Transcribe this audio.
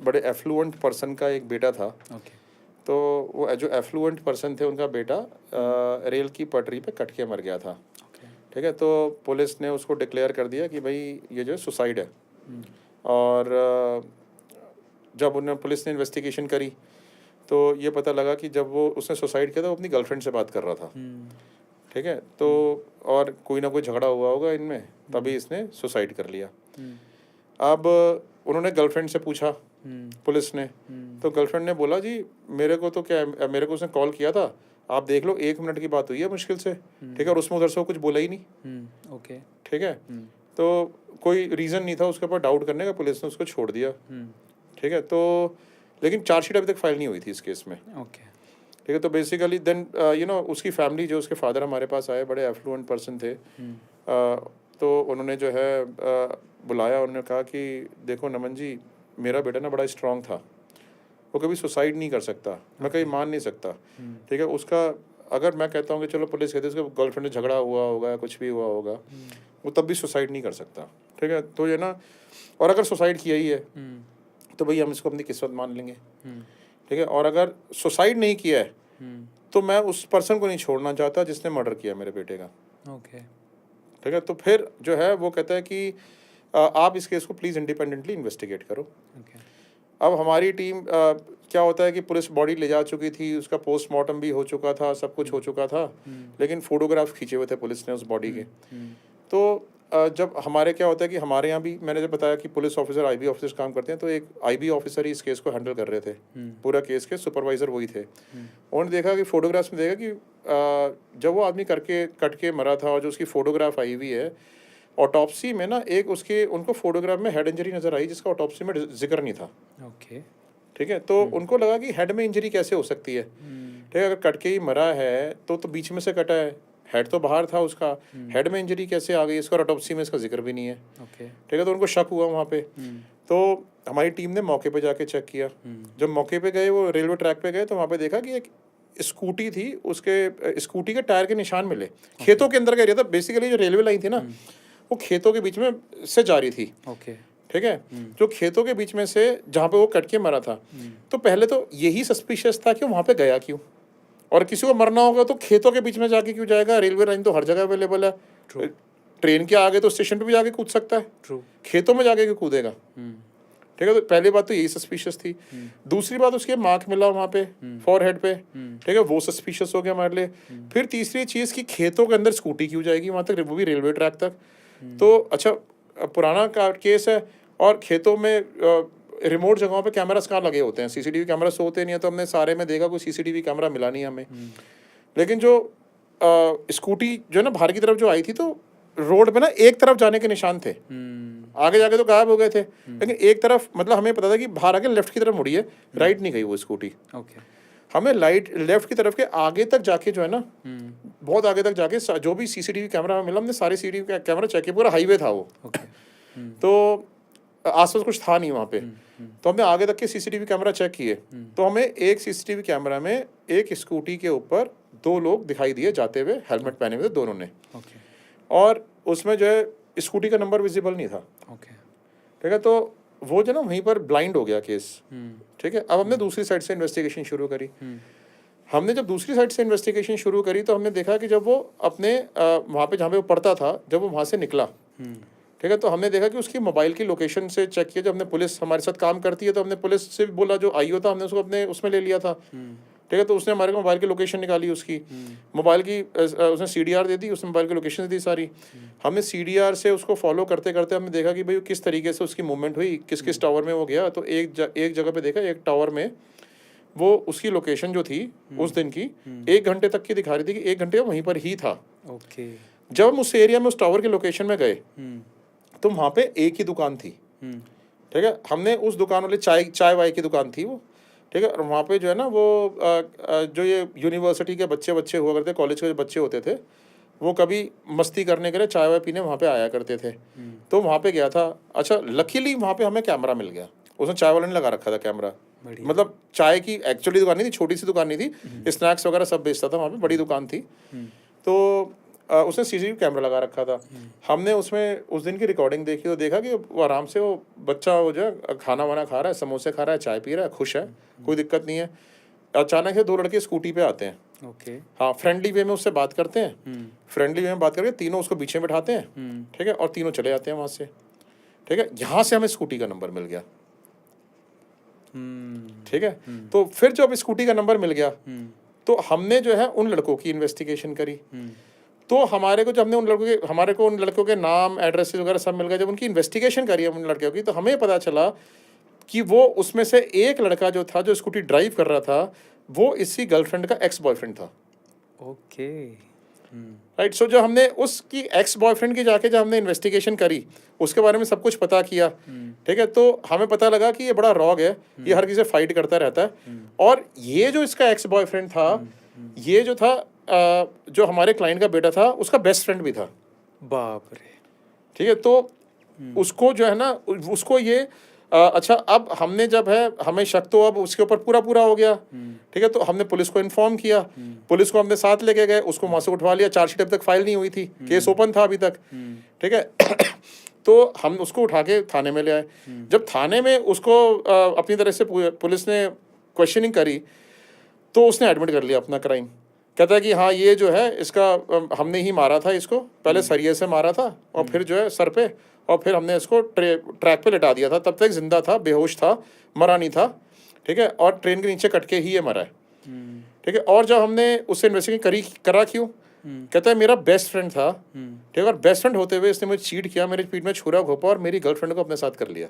बड़े effluent person का एक बेटा था। ओके। तो वो जो एफ्लुएंट पर्सन थे उनका बेटा रेल की पटरी पे कट के मर गया था। ओके। ठीक है, तो पुलिस ने उसको डिक्लेयर कर दिया कि भाई ये जो है सुसाइड है। और जब उन्हें पुलिस ने इन्वेस्टिगेशन करी तो ये पता लगा कि जब वो उसने सुसाइड किया था वो अपनी गर्लफ्रेंड से बात कर रहा था। ठीक है, तो और कोई ना कोई झगड़ा हुआ होगा इनमें, तभी इसने सुसाइड कर लिया। अब उन्होंने गर्लफ्रेंड से पूछा पुलिस ने, तो गर्लफ्रेंड ने बोला जी मेरे को तो क्या, मेरे को उसने कॉल किया था, आप देख लो 1 मिनट की बात हुई है मुश्किल से। ठीक है, और उसमें उधर से वो कुछ बोला ही नहीं। ओके। ठीक है, तो कोई रीज़न नहीं था उसके ऊपर डाउट करने का, पुलिस ने उसको छोड़ दिया। ठीक है, तो लेकिन चार्जशीट अभी तक फाइल नहीं हुई थी इस केस में। ओके। ठीक है, तो बेसिकली देन उसकी फैमिली, जो उसके फादर हमारे पास आए, बड़े एफ्लुएंट पर्सन थे। तो उन्होंने जो है बुलाया, उन्होंने कहा कि देखो नमन जी, मेरा बेटा ना बड़ा स्ट्रांग था, वो कभी सुसाइड नहीं कर सकता, मैं कभी मान नहीं सकता। ठीक है, उसका अगर मैं कहता हूँ कि चलो पुलिस कहती है उसके गर्लफ्रेंड से झगड़ा हुआ होगा, कुछ भी हुआ होगा, वो तब भी सुसाइड नहीं कर सकता। ठीक है, तो ये ना, और अगर सुसाइड किया ही है तो भाई हम इसको अपनी किस्मत मान लेंगे। ठीक है, और अगर सुसाइड नहीं किया है तो मैं उस पर्सन को नहीं छोड़ना चाहता जिसने मर्डर किया मेरे बेटे का। ओके। ठीक है, तो फिर जो है वो कहता है कि आप इस केस को प्लीज़ इंडिपेंडेंटली इन्वेस्टिगेट करो। ओके। अब हमारी टीम क्या होता है कि पुलिस बॉडी ले जा चुकी थी, उसका पोस्टमार्टम भी हो चुका था, सब कुछ हो चुका था, लेकिन फोटोग्राफ खींचे हुए थे पुलिस ने उस बॉडी के। तो जब हमारे क्या होता है कि हमारे यहाँ भी, मैंने जब बताया कि पुलिस ऑफिसर आईबी ऑफिसर काम करते हैं, तो एक आईबी ऑफिसर ही इस केस को हैंडल कर रहे थे। पूरा केस के सुपरवाइजर वही थे। उन्होंने देखा कि फोटोग्राफ्स में देखा कि जब वो आदमी कट के मरा था और जो उसकी फोटोग्राफ आई हुई है, ऑटोप्सी में ना एक उसके उनको फोटोग्राफ में हेड इंजरी नजर आई जिसका ऑटोप्सी में जिक्र नहीं था। ओके। ठीक है, तो उनको लगा कि हेड में इंजरी कैसे हो सकती है। ठीक है, अगर कट के ही मरा है तो बीच में से कटा है, हेड तो बाहर था उसका, हेड में इंजरी कैसे आ गई, इसका ऑटोप्सी में इसका जिक्र भी नहीं है। ओके। ठीक है, तो उनको शक हुआ वहाँ पे। तो हमारी टीम ने मौके पे जाके चेक किया। जब मौके पे गए, वो रेलवे ट्रैक पे गए, तो वहाँ पे देखा कि एक स्कूटी थी, उसके स्कूटी के टायर के निशान मिले। खेतों के अंदर का एरिया था, बेसिकली जो रेलवे लाइन थी ना वो खेतों के बीच में से जा रही थी। ओके। ठीक है, जो खेतों के बीच में से जहाँ पे वो कट के मरा था, तो पहले तो यही सस्पिशियस था कि वहाँ पे गया क्यों, और किसी को मरना होगा तो खेतों के बीच में जाके क्यों जाएगा, रेलवे लाइन तो हर जगह अवेलेबल है। ट्रेन के आगे तो स्टेशन पे भी जाके कूद सकता है, खेतों में जाके क्यों कूदेगा। ठीक है, तो पहली बात तो यही सस्पिशियस थी। दूसरी बात, उसके मार्क मिला वहाँ पे फॉरहेड पे। ठीक है, वो सस्पिशियस हो गया हमारे लिए। फिर तीसरी चीज़ कि खेतों के अंदर स्कूटी क्यों जाएगी वहाँ तक, वो भी रेलवे ट्रैक तक। तो अच्छा, पुराना केस है, और खेतों में रिमोट जगहों पे कैमरास कहाँ लगे होते हैं, सीसीटीवी कैमरास होते नहीं है, तो हमने सारे में देखा कोई सीसीटीवी कैमरा मिला नहीं हमें। लेकिन जो स्कूटी जो है ना बाहर की तरफ जो आई थी, तो रोड पे ना एक तरफ जाने के निशान थे, आगे जाके तो गायब हो गए थे, लेकिन एक तरफ, मतलब हमें पता था कि बाहर आके लेफ्ट की तरफ मुड़ी है, राइट नहीं गई वो स्कूटी। ओके। हमें लेफ्ट की तरफ के आगे तक जाके जो है ना, बहुत आगे तक जाके जो भी सीसीटीवी कैमरा हमें मिला, हमने सारे सीसीटीवी कैमरा चेक किए, पूरा हाईवे था वो। तो आसपास कुछ था नहीं वहाँ पे। तो हमने आगे तक के सीसीटीवी कैमरा चेक किए, तो हमें एक सीसीटीवी कैमरा में एक स्कूटी के ऊपर 2 लोग दिखाई दिए जाते हुए, हेलमेट पहने हुए थे दोनों ने। और उसमें जो है स्कूटी का नंबर विजिबल नहीं था। ठीक है, तो वो जो ना वहीं पर ब्लाइंड हो गया केस। ठीक है, अब हमने दूसरी साइड से इन्वेस्टिगेशन शुरू करी। हमने जब दूसरी साइड से इन्वेस्टिगेशन शुरू करी तो हमने देखा कि जब वो अपने वहाँ पे जहाँ पे वो पढ़ता था, जब वो वहाँ से निकला, ठीक है, तो हमने देखा कि उसकी मोबाइल की लोकेशन से चेक किया। जब हमने, पुलिस हमारे साथ काम करती है, तो हमने पुलिस से भी बोला, जो आई होता हमने उसको अपने उसमें ले लिया था। ठीक है, तो उसने हमारे को मोबाइल की लोकेशन निकाली, उसकी मोबाइल की उसने CDR दे दी, उसने मोबाइल की लोकेशन दी सारी। हमने CDR से उसको फॉलो करते करते हमने देखा कि भाई किस तरीके से उसकी मूवमेंट हुई, किस किस टावर में वो गया। तो एक जगह पे देखा, एक टावर में वो उसकी लोकेशन जो थी उस दिन की 1 घंटे तक की दिखा रही थी कि 1 घंटे वहीं पर ही था। जब हम उस एरिया में उस टावर के लोकेशन में गए तो वहाँ पे एक ही दुकान थी। ठीक है, हमने उस दुकान वाले चाय वाय की दुकान थी वो। ठीक है, और वहाँ पे जो है ना वो जो ये यूनिवर्सिटी के बच्चे हुआ करते, कॉलेज के जो बच्चे होते थे, वो कभी मस्ती करने के लिए चाय वाय पीने वहाँ पे आया करते थे। तो वहाँ पे गया था। अच्छा, लकीली वहाँ पे हमें कैमरा मिल गया, उसने चाय वाले ने लगा रखा था कैमरा। मतलब चाय की एक्चुअली दुकान नहीं थी, छोटी सी दुकान नहीं थी, स्नैक्स वगैरह सब बेचता था वहाँ पे, बड़ी दुकान थी। तो उसने सीसीटीवी कैमरा लगा रखा था। हमने उसमें उस दिन की रिकॉर्डिंग देखी तो देखा कि वो आराम से वो बच्चा वो जो है खाना वाना खा रहा है, समोसे खा रहा है, चाय पी रहा है, खुश है, कोई दिक्कत नहीं है। अचानक से 2 लड़के स्कूटी पे आते हैं। ओके। हाँ, फ्रेंडली वे में उससे बात करते हैं, फ्रेंडली वे में बात करके तीनों उसको पीछे बैठाते हैं, ठीक है, और तीनों चले जाते हैं वहाँ से, ठीक है। यहाँ से हमें स्कूटी का नंबर मिल गया, ठीक है। तो फिर जब स्कूटी का नंबर मिल गया तो हमने जो है उन लड़कों की इन्वेस्टिगेशन करी। तो हमारे को जब हमने उन लड़कों के नाम, एड्रेसेस वगैरह सब मिल गए, जब उनकी इन्वेस्टिगेशन करी हम उन लड़कों की, तो हमें पता चला कि वो उसमें से एक लड़का जो था, जो स्कूटी ड्राइव कर रहा था, वो इसी गर्लफ्रेंड का एक्स बॉयफ्रेंड था। ओके। राइट। सो जो हमने उसकी एक्स बॉयफ्रेंड की जाके जब हमने इन्वेस्टिगेशन करी, उसके बारे में सब कुछ पता किया, ठीक है, तो हमें पता लगा कि ये बड़ा रॉग है, ये हर किसी से फाइट करता रहता है। और ये जो इसका एक्स बॉयफ्रेंड था, ये जो था जो हमारे क्लाइंट का बेटा था, उसका बेस्ट फ्रेंड भी था। बाप रे। ठीक है। तो उसको जो है ना, उसको ये अच्छा, अब हमने जब है, हमें शक तो अब उसके ऊपर पूरा हो गया, ठीक है। तो हमने पुलिस को इन्फॉर्म किया, पुलिस को हमने साथ लेके गए, उसको वहाँ से उठवा लिया। चार्जशीट अभी तक फाइल नहीं हुई थी, केस ओपन था अभी तक, ठीक है। तो हम उसको उठा के थाने में ले आए। जब थाने में उसको अपनी तरह से पुलिस ने क्वेश्चनिंग करी, तो उसने एडमिट कर लिया अपना क्राइम। कहता है कि हाँ, ये जो है इसका हमने ही मारा था इसको, पहले सरिये से मारा था और फिर जो है सर पे, और फिर हमने इसको ट्रैक पे लिटा दिया था। तब तक जिंदा था, बेहोश था, मरा नहीं था, ठीक है, और ट्रेन के नीचे कट के ही ये मरा है, ठीक है। और जब हमने उससे इन्वेस्टिगेशन करा, क्यों, कहता है मेरा बेस्ट फ्रेंड था, ठीक है, और बेस्ट फ्रेंड होते हुए इसने मुझे चीट किया, मेरे पीठ में छुरा घोंपा और मेरी गर्लफ्रेंड को अपने साथ कर लिया।